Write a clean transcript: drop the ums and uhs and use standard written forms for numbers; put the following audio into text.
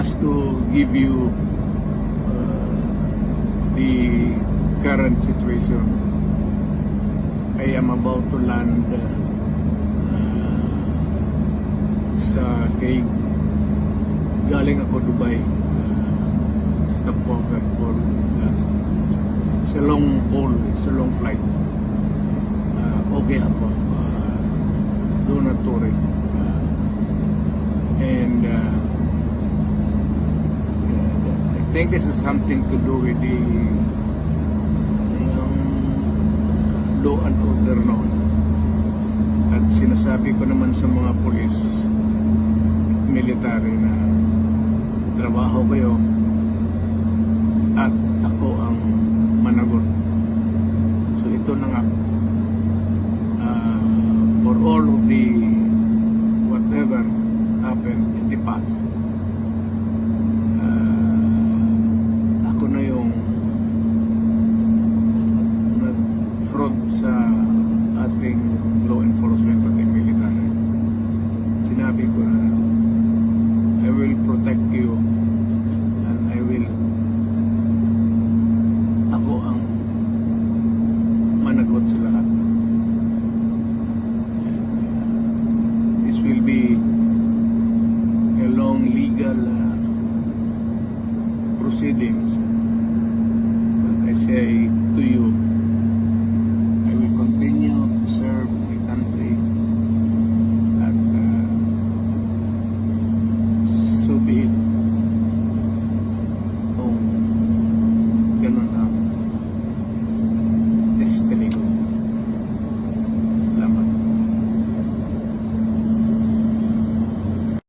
just to give you the current situation. I am about to land sa Hague. Galing ako Dubai. Stopover for it's a long haul, it's a long flight. Okay ako. Do not worry. And I think this is something to do with the law and order noon. At sinasabi ko naman sa mga pulis at military na trabaho kayo at ako ang managot. So ito na nga, for all of the whatever happened in the past, ako na yung nag-front sa ating law enforcement at military. Sinabi ko na I will protect you and I will, ako ang managot sa lahat. This will be a long legal proceedings. But I say to you, I will continue to serve my country at so be it. Kung ganun ang destiny ko.